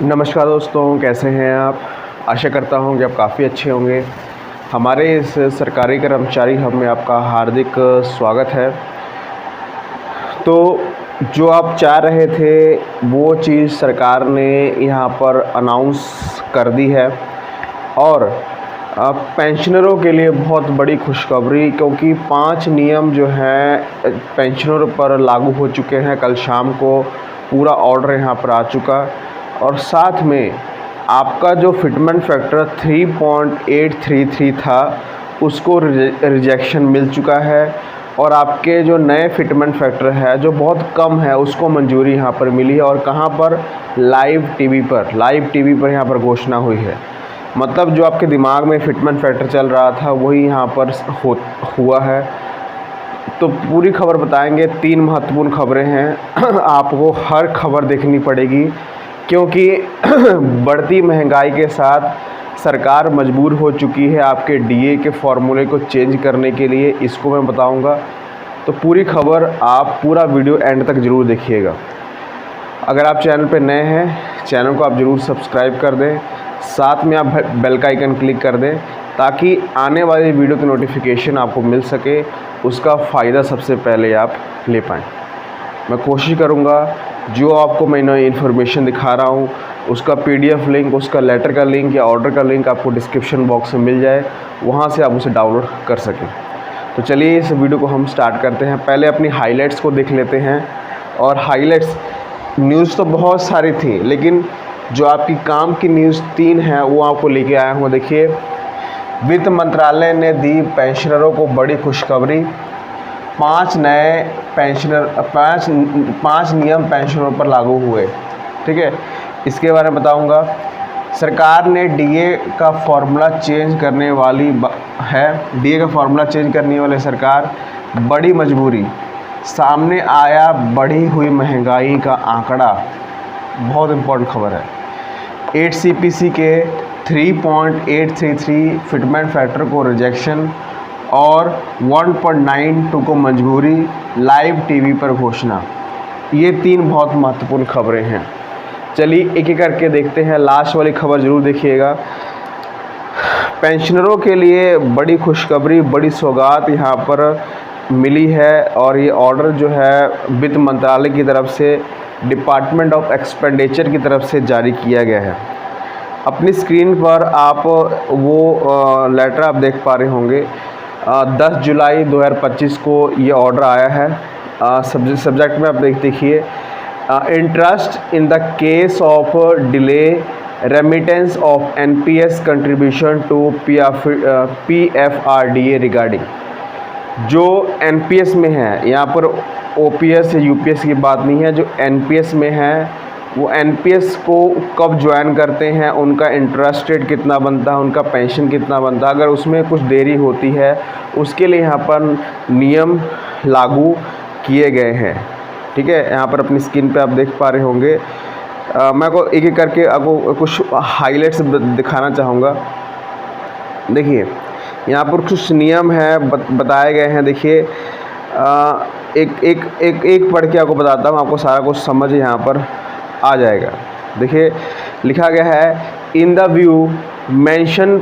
नमस्कार दोस्तों, कैसे हैं आप। आशा करता हूं कि आप काफ़ी अच्छे होंगे। हमारे इस सरकारी कर्मचारी हब में आपका हार्दिक स्वागत है। तो जो आप चाह रहे थे वो चीज़ सरकार ने यहाँ पर अनाउंस कर दी है और पेंशनरों के लिए बहुत बड़ी खुशखबरी, क्योंकि 5 नियम जो हैं पेंशनरों पर लागू हो चुके हैं। कल शाम को पूरा ऑर्डर यहाँ पर आ चुका और साथ में आपका जो फिटमेंट फैक्टर 3.833 था उसको रिजेक्शन मिल चुका है और आपके जो नए फिटमेंट फैक्टर है जो बहुत कम है उसको मंजूरी यहाँ पर मिली है। और कहाँ पर? लाइव टीवी पर यहाँ पर घोषणा हुई है। मतलब जो आपके दिमाग में फिटमेंट फैक्टर चल रहा था वही यहाँ पर हुआ है। तो पूरी खबर बताएंगे। 3 महत्वपूर्ण खबरें हैं आपको हर खबर देखनी पड़ेगी, क्योंकि बढ़ती महंगाई के साथ सरकार मजबूर हो चुकी है आपके डीए के फॉर्मूले को चेंज करने के लिए। इसको मैं बताऊंगा। तो पूरी खबर आप पूरा वीडियो एंड तक ज़रूर देखिएगा। अगर आप चैनल पर नए हैं, चैनल को आप ज़रूर सब्सक्राइब कर दें, साथ में आप बेल का आइकन क्लिक कर दें ताकि आने वाली वीडियो की नोटिफिकेशन आपको मिल सके, उसका फ़ायदा सबसे पहले आप ले पाएँ। मैं कोशिश करूँगा जो आपको मैं नई इन्फॉर्मेशन दिखा रहा हूँ उसका PDF लिंक, उसका लेटर का लिंक या ऑर्डर का लिंक आपको डिस्क्रिप्शन बॉक्स में मिल जाए, वहाँ से आप उसे डाउनलोड कर सकें। तो चलिए इस वीडियो को हम स्टार्ट करते हैं। पहले अपनी हाइलाइट्स को देख लेते हैं। और हाइलाइट्स न्यूज़ तो बहुत सारी थी, लेकिन जो आपकी काम की न्यूज़ 3 है वो आपको लेके आया हूँ। देखिए, वित्त मंत्रालय ने दी पेंशनरों को बड़ी खुशखबरी। 5 नियम पेंशनरों पर लागू हुए। ठीक है, इसके बारे में बताऊंगा। सरकार ने डीए का फॉर्मूला चेंज करने वाली डीए का फॉर्मूला चेंज करने वाले सरकार बड़ी मजबूरी। सामने आया बढ़ी हुई महंगाई का आंकड़ा। बहुत इम्पोर्टेंट खबर है। 8 CPC के 3.833 फिटमेंट फैक्टर को रिजेक्शन और 1.92 को मंजूरी, लाइव टीवी पर घोषणा। ये 3 बहुत महत्वपूर्ण खबरें हैं। चलिए एक एक करके देखते हैं। लास्ट वाली खबर ज़रूर देखिएगा। पेंशनरों के लिए बड़ी खुशखबरी, बड़ी सौगात यहाँ पर मिली है और ये ऑर्डर जो है वित्त मंत्रालय की तरफ से, डिपार्टमेंट ऑफ एक्सपेंडिचर की तरफ से जारी किया गया है। अपनी स्क्रीन पर आप वो लेटर आप देख पा रहे होंगे। 10 जुलाई 2025 को ये ऑर्डर आया है। सब्जेक्ट में आप देखिए, interest in the case of delay remittance of NPS contribution to PFRDA regarding. जो NPS में है, यहाँ पर OPS या UPS की बात नहीं है, जो NPS में है वो NPS को कब ज्वाइन करते हैं, उनका इंटरेस्ट रेट कितना बनता है, उनका पेंशन कितना बनता है। अगर उसमें कुछ देरी होती है उसके लिए यहाँ पर नियम लागू किए गए हैं। ठीक है, यहाँ पर अपनी स्क्रीन पे आप देख पा रहे होंगे। मैं को एक एक करके आपको कुछ हाइलाइट्स दिखाना चाहूँगा। देखिए, यहाँ पर कुछ नियम हैं बताए गए हैं। देखिए, एक पढ़ के आपको बताता हूँ, आपको सारा कुछ समझ यहाँ पर आ जाएगा। देखिए, लिखा गया है, in the view mention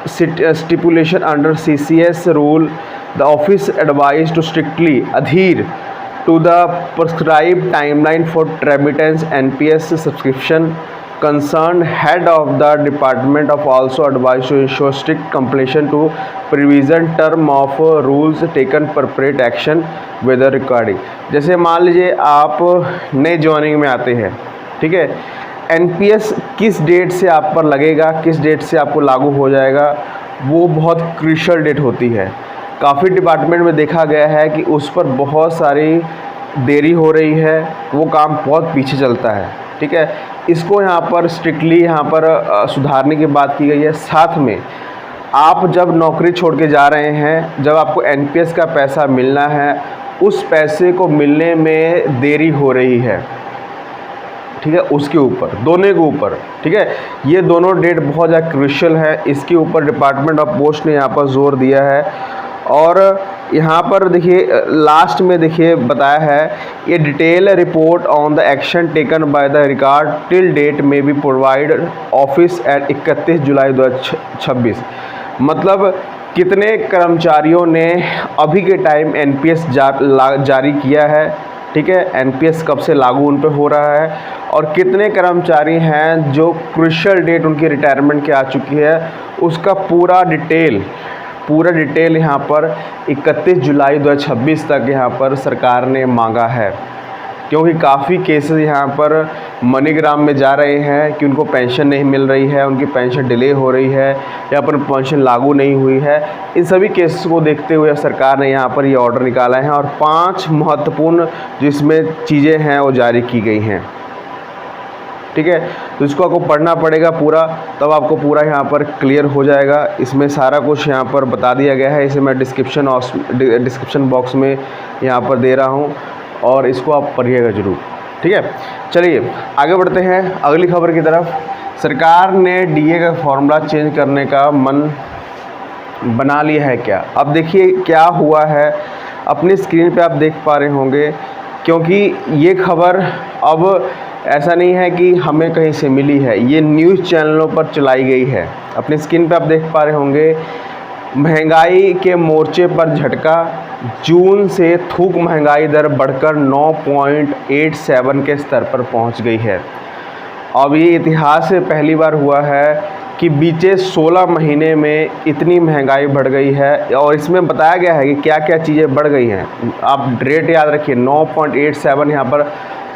stipulation under CCS rule the office advise to strictly adhere to the prescribed timeline for remittance NPS subscription. Concerned head of the department of also advised to ensure strict completion to provision term of rules taken appropriate action whether recording. जैसे मान लीजिए आप नए joining में आते हैं। ठीक है, NPS किस डेट से आप पर लगेगा, किस डेट से आपको लागू हो जाएगा, वो बहुत क्रूशियल डेट होती है। काफ़ी डिपार्टमेंट में देखा गया है कि उस पर बहुत सारी देरी हो रही है, वो काम बहुत पीछे चलता है। ठीक है, इसको यहाँ पर स्ट्रिक्टली यहाँ पर सुधारने की बात की गई है। साथ में आप जब नौकरी छोड़ के जा रहे हैं, जब आपको NPS का पैसा मिलना है, उस पैसे को मिलने में देरी हो रही है। ठीक है, उसके ऊपर, दोनों के ऊपर। ठीक है, ये दोनों डेट बहुत ज़्यादा क्रूशियल है। इसके ऊपर डिपार्टमेंट ऑफ पोस्ट ने यहाँ पर जोर दिया है। और यहाँ पर देखिए लास्ट में देखिए बताया है, ये detail report on the action taken by the record till date में be provide office at 31 July 2026। मतलब कितने कर्मचारियों ने अभी के टाइम एनपीएस जारी किया है, ठीक है, एनपीएस कब से लागू उन पर हो रहा है, और कितने कर्मचारी हैं जो क्रूशियल डेट उनकी रिटायरमेंट की आ चुकी है, उसका पूरा डिटेल यहाँ पर 31 जुलाई 2026 तक यहाँ पर सरकार ने मांगा है। क्योंकि काफ़ी केसेस यहाँ पर मनीग्राम में जा रहे हैं कि उनको पेंशन नहीं मिल रही है, उनकी पेंशन डिले हो रही है या पर पेंशन लागू नहीं हुई है। इन सभी केसेस को देखते हुए सरकार ने यहाँ पर ये ऑर्डर निकाला है और 5 महत्वपूर्ण जिसमें चीज़ें हैं वो जारी की गई हैं, ठीक है। तो इसको आपको पढ़ना पड़ेगा पूरा, तब आपको पूरा यहाँ पर क्लियर हो जाएगा। इसमें सारा कुछ यहाँ पर बता दिया गया है, इसे मैं डिस्क्रिप्शन बॉक्स में यहाँ पर दे रहा हूँ और इसको आप पढ़िएगा ज़रूर, ठीक है। चलिए आगे बढ़ते हैं अगली खबर की तरफ। सरकार ने डीए का फॉर्मूला चेंज करने का मन बना लिया है क्या? अब देखिए क्या हुआ है, अपनी स्क्रीन पे आप देख पा रहे होंगे, क्योंकि ये खबर अब ऐसा नहीं है कि हमें कहीं से मिली है, ये न्यूज़ चैनलों पर चलाई गई है। अपनी स्क्रीन पे आप देख पा रहे होंगे, महंगाई के मोर्चे पर झटका, जून से थोक महंगाई दर बढ़कर 9.87 के स्तर पर पहुंच गई है। अब ये इतिहास से पहली बार हुआ है कि बीते 16 महीने में इतनी महंगाई बढ़ गई है, और इसमें बताया गया है कि क्या क्या चीज़ें बढ़ गई हैं। आप रेट याद रखिए, 9.87 यहाँ पर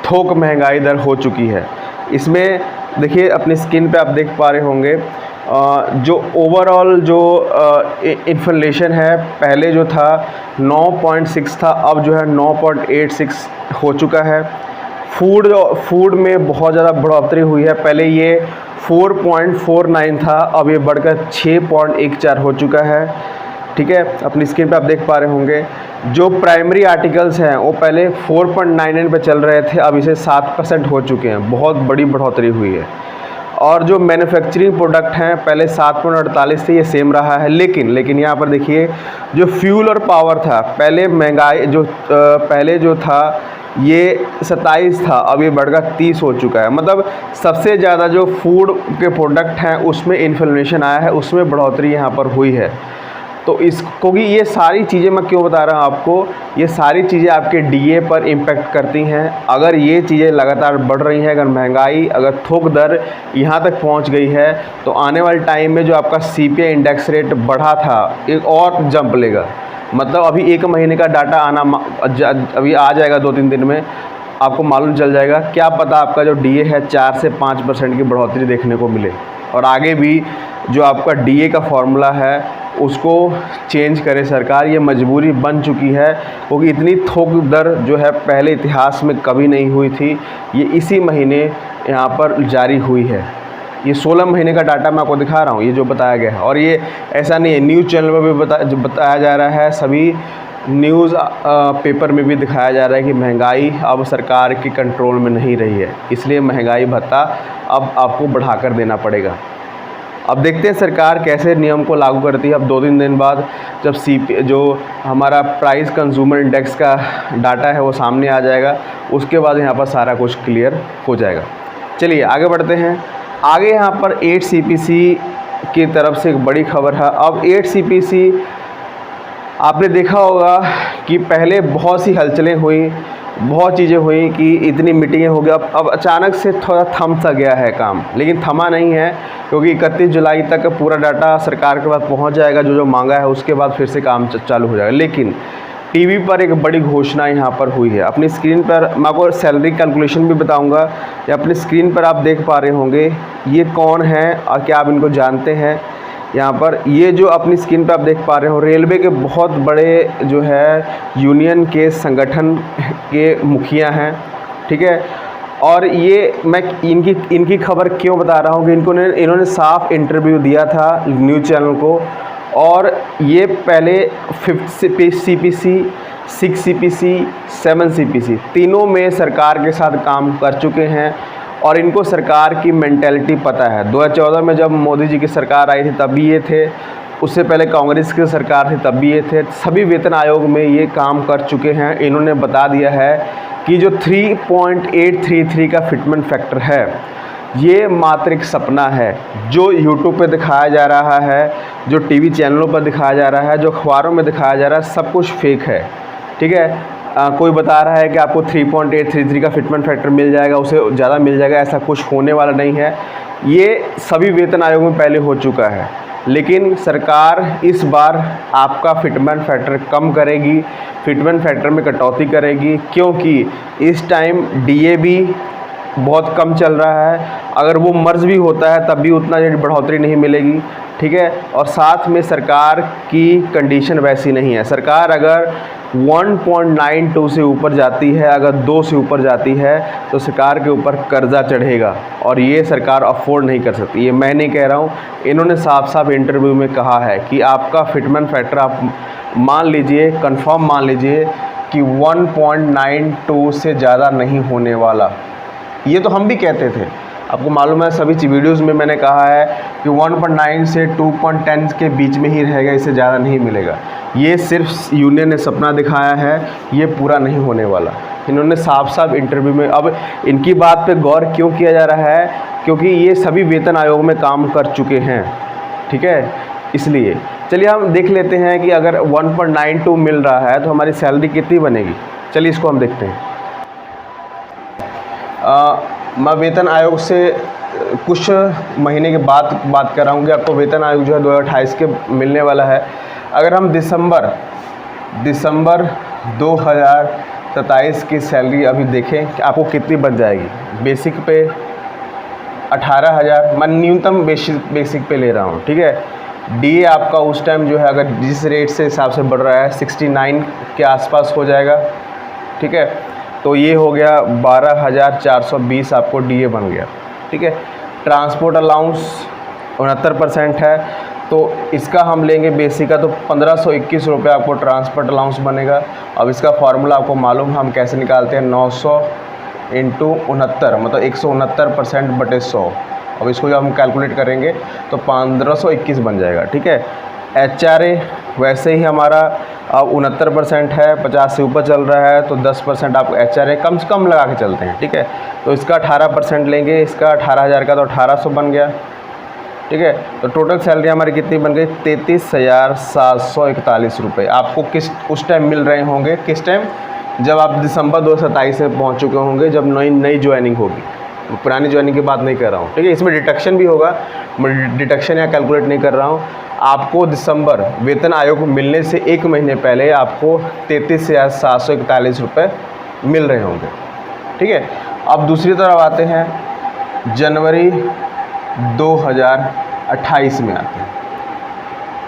थोक महंगाई दर हो चुकी है। इसमें देखिए अपनी स्क्रीन पे आप देख पा रहे होंगे, जो ओवरऑल जो इन्फ्लेशन है, पहले जो था 9.6 था, अब जो है 9.86 हो चुका है। फूड में बहुत ज़्यादा बढ़ोतरी हुई है, पहले ये 4.49 था, अब ये बढ़कर 6.14 हो चुका है, ठीक है। अपनी स्क्रीन पे आप देख पा रहे होंगे, जो प्राइमरी आर्टिकल्स हैं वो पहले 4.99 पे चल रहे थे, अब इसे 7% हो चुके हैं, बहुत बड़ी बढ़ोतरी हुई है। और जो मैन्युफैक्चरिंग प्रोडक्ट हैं पहले 7.48 थे, ये सेम रहा है, लेकिन यहाँ पर देखिए जो फ्यूल और पावर था, पहले महंगाई पहले जो था ये 27 था, अब ये बढ़कर 30 हो चुका है। मतलब सबसे ज़्यादा जो फूड के प्रोडक्ट हैं उसमें इन्फ्लेशन आया है, उसमें बढ़ोतरी यहाँ पर हुई है। तो क्योंकि ये सारी चीज़ें मैं क्यों बता रहा हूँ आपको, ये सारी चीज़ें आपके डीए पर इम्पेक्ट करती हैं। अगर ये चीज़ें लगातार बढ़ रही हैं, अगर महंगाई, अगर थोक दर यहाँ तक पहुँच गई है, तो आने वाले टाइम में जो आपका सीपीआई इंडेक्स रेट बढ़ा था, एक और जंप लेगा। मतलब अभी 1 महीने का डाटा अभी आ जाएगा 2-3 दिन में, आपको मालूम चल जाएगा। क्या पता आपका जो डीए है 4 से 5% की बढ़ोतरी देखने को मिले, और आगे भी जो आपका डीए का फॉर्मूला है उसको चेंज करे सरकार। ये मजबूरी बन चुकी है, क्योंकि इतनी थोक दर जो है पहले इतिहास में कभी नहीं हुई थी, ये इसी महीने यहाँ पर जारी हुई है। ये 16 महीने का डाटा मैं आपको दिखा रहा हूँ, ये जो बताया गया है। और ये ऐसा नहीं है, न्यूज़ चैनल पर भी बताया जा रहा है, सभी न्यूज़ पेपर में भी दिखाया जा रहा है कि महंगाई अब सरकार के कंट्रोल में नहीं रही है, इसलिए महंगाई भत्ता अब आपको बढ़ाकर देना पड़ेगा। अब देखते हैं सरकार कैसे नियम को लागू करती है। अब 2-3 दिन बाद जब जो हमारा प्राइस कंज्यूमर इंडेक्स का डाटा है वो सामने आ जाएगा, उसके बाद यहाँ पर सारा कुछ क्लियर हो जाएगा। चलिए आगे बढ़ते हैं। आगे यहाँ पर 8 CPC की तरफ से एक बड़ी खबर है। अब 8 CPC आपने देखा होगा कि पहले बहुत सी हलचलें हुई, बहुत चीज़ें हुई कि इतनी मीटिंगें हो गई, अब अचानक से थोड़ा थम सा गया है काम, लेकिन थमा नहीं है, क्योंकि 31 जुलाई तक पूरा डाटा सरकार के पास पहुंच जाएगा, जो मांगा है, उसके बाद फिर से काम चालू हो जाएगा। लेकिन टीवी पर एक बड़ी घोषणा यहाँ पर हुई है। अपनी स्क्रीन पर मैं आपको सैलरी कैलकुलेशन भी बताऊँगा, या अपनी स्क्रीन पर आप देख पा रहे होंगे ये कौन है और क्या आप इनको जानते हैं। यहाँ पर ये जो अपनी स्क्रीन पर आप देख पा रहे हो, रेलवे के बहुत बड़े जो है यूनियन के संगठन के मुखिया हैं, ठीक है। और ये मैं इनकी खबर क्यों बता रहा हूँ कि इन्होंने साफ इंटरव्यू दिया था न्यूज़ चैनल को, और ये पहले 5th CPC, 6 CPC, 7 CPC तीनों में सरकार के साथ काम कर चुके हैं, और इनको सरकार की मेंटेलिटी पता है। 2014 में जब मोदी जी की सरकार आई थी तभी ये थे, उससे पहले कांग्रेस की सरकार थी तब भी ये थे। सभी वेतन आयोग में ये काम कर चुके हैं। इन्होंने बता दिया है कि जो 3.833 का फिटमेंट फैक्टर है ये मात्र एक सपना है, जो यूट्यूब पे दिखाया जा रहा है, जो टीवी चैनलों पर दिखाया जा रहा है, जो अखबारों में दिखाया जा रहा है, सब कुछ फेक है। ठीक है, कोई बता रहा है कि आपको 3.833 का फिटमेंट फैक्टर मिल जाएगा, उसे ज़्यादा मिल जाएगा, ऐसा कुछ होने वाला नहीं है। ये सभी वेतन आयोग में पहले हो चुका है, लेकिन सरकार इस बार आपका फिटमेंट फैक्टर कम करेगी, फिटमेंट फैक्टर में कटौती करेगी, क्योंकि इस टाइम डीए भी बहुत कम चल रहा है। अगर वो मर्ज भी होता है तब भी उतना बढ़ोतरी नहीं मिलेगी। ठीक है, और साथ में सरकार की कंडीशन वैसी नहीं है। सरकार अगर 1.92 से ऊपर जाती है, अगर 2 से ऊपर जाती है, तो सरकार के ऊपर कर्जा चढ़ेगा और ये सरकार अफोर्ड नहीं कर सकती। ये मैं नहीं कह रहा हूँ, इन्होंने साफ साफ इंटरव्यू में कहा है कि आपका फिटमेंट फैक्टर आप मान लीजिए, कंफर्म मान लीजिए कि 1.92 से ज़्यादा नहीं होने वाला। ये तो हम भी कहते थे, आपको मालूम है, सभी वीडियोज़ में मैंने कहा है कि 1.9 से 2.10 के बीच में ही रहेगा, इससे ज़्यादा नहीं मिलेगा। ये सिर्फ यूनियन ने सपना दिखाया है, ये पूरा नहीं होने वाला। इन्होंने साफ साफ इंटरव्यू में, अब इनकी बात पे गौर क्यों किया जा रहा है, क्योंकि ये सभी वेतन आयोग में काम कर चुके हैं। ठीक है, इसलिए चलिए हम देख लेते हैं कि अगर 1.92 मिल रहा है तो हमारी सैलरी कितनी बनेगी। चलिए इसको हम देखते हैं। मैं वेतन आयोग से कुछ महीने के बाद बात कर रहा हूँ कि आपको वेतन आयोग जो है 2028 के मिलने वाला है। अगर हम दिसंबर 2027 की सैलरी अभी देखें कि आपको कितनी बन जाएगी। बेसिक पे 18,000, मैं न्यूनतम बेसिक पे ले रहा हूँ। ठीक है, डीए आपका उस टाइम जो है, अगर जिस रेट से हिसाब से बढ़ रहा है, 69 के आसपास हो जाएगा। ठीक है, तो ये हो गया 12,420 आपको डीए बन गया। ठीक है, ट्रांसपोर्ट अलाउंस 69% है, तो इसका हम लेंगे बेसिक का, तो 1521 रुपये आपको ट्रांसपोर्ट अलाउंस बनेगा। अब इसका फार्मूला आपको मालूम, हम कैसे निकालते हैं, 900 इंटू 69, मतलब 169% बटे 100। अब इसको जब हम कैलकुलेट करेंगे तो 1521 बन जाएगा। ठीक है, HRA वैसे ही हमारा अब 69% है, 50 से ऊपर चल रहा है, तो 10% आपको HRA कम से कम लगा के चलते हैं। ठीक है, तो इसका 18% लेंगे, इसका 18,000 का तो 1800 बन गया। ठीक है, तो टोटल सैलरी हमारी कितनी बन गई, 33,741 रुपये आपको किस उस टाइम मिल रहे होंगे। किस टाइम, जब आप दिसंबर 2027 में पहुँच चुके होंगे, जब नई ज्वाइनिंग होगी। पुरानी ज्वाइनिंग की बात नहीं कर रहा हूँ। ठीक है, इसमें डिडक्शन भी होगा, मैं डिडक्शन या कैलकुलेट नहीं कर रहा हूँ। आपको दिसंबर वेतन आयोग मिलने से 1 महीने पहले आपको 33,741 रुपये मिल रहे होंगे। ठीक है, अब दूसरी तरफ आते हैं, जनवरी 2028 में आते हैं,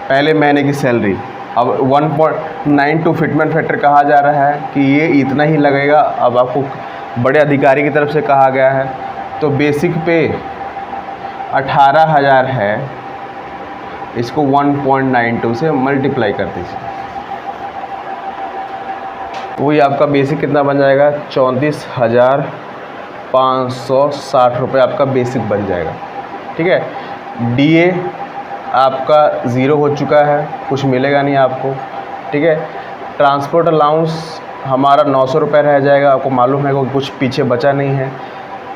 पहले महीने की सैलरी। अब 1.92 फिटमेंट फैक्टर कहा जा रहा है कि ये इतना ही लगेगा। अब आपको बड़े अधिकारी की तरफ से कहा गया है, तो बेसिक पे 18,000 है, इसको 1.92 से मल्टीप्लाई कर दीजिए, वही आपका बेसिक कितना बन जाएगा, 34,560 रुपये आपका बेसिक बन जाएगा। ठीक है, डीए आपका 0 हो चुका है, कुछ मिलेगा नहीं आपको। ठीक है, ट्रांसपोर्ट अलाउंस हमारा 900 रुपये रह जाएगा, आपको मालूम है कि कुछ पीछे बचा नहीं है।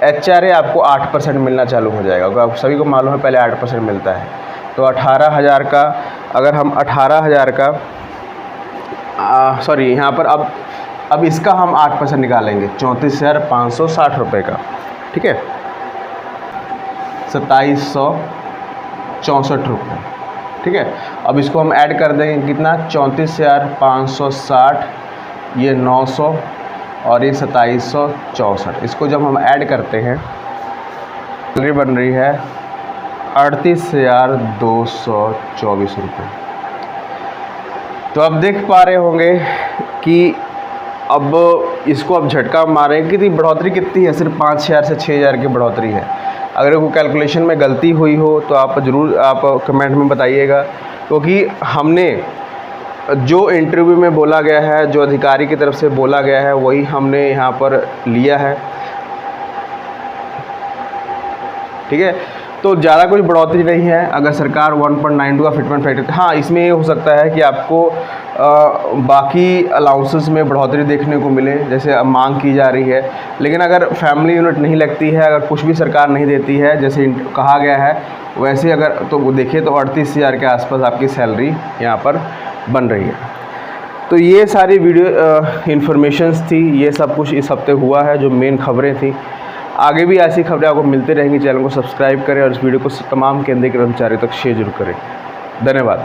HRA आपको 8% मिलना चालू हो जाएगा, आप सभी को मालूम है पहले 8% मिलता है। तो 18,000 का, अगर हम 18,000 का सॉरी यहाँ पर अब इसका हम 8% निकालेंगे, 34,560 रुपये का। ठीक है, 2764 रुपये। ठीक है, अब इसको हम ऐड कर देंगे, कितना, 34,560, ये 900 और ये 2764। इसको जब हम ऐड करते हैं, सैलरी बन रही है 38,224 रुपये। तो अब देख पा रहे होंगे कि अब इसको अब झटका मारें, कितनी बढ़ोतरी कितनी है, सिर्फ 5,000 से 6,000 की बढ़ोतरी है। अगर कोई कैलकुलेशन में गलती हुई हो तो आप ज़रूर आप कमेंट में बताइएगा, क्योंकि हमने जो इंटरव्यू में बोला गया है, जो अधिकारी की तरफ से बोला गया है, वही हमने यहाँ पर लिया है। ठीक है, तो ज़्यादा कुछ बढ़ोतरी नहीं है। अगर सरकार 1.92 का फिटमेंट फैक्टर, हाँ इसमें ये हो सकता है कि आपको बाकी अलाउंसेस में बढ़ोतरी देखने को मिले, जैसे अब मांग की जा रही है। लेकिन अगर फैमिली यूनिट नहीं लगती है, अगर कुछ भी सरकार नहीं देती है जैसे कहा गया है, वैसे अगर तो वो देखें तो 38,000 के आसपास आपकी सैलरी यहाँ पर बन रही है। तो ये सारी वीडियो इन्फॉर्मेशंस थी, ये सब कुछ इस हफ्ते हुआ है जो मेन खबरें थी। आगे भी ऐसी खबरें आपको मिलती रहेंगी। चैनल को सब्सक्राइब करें और इस वीडियो को तमाम केंद्रीय कर्मचारियों तक शेयर जरूर करें। धन्यवाद।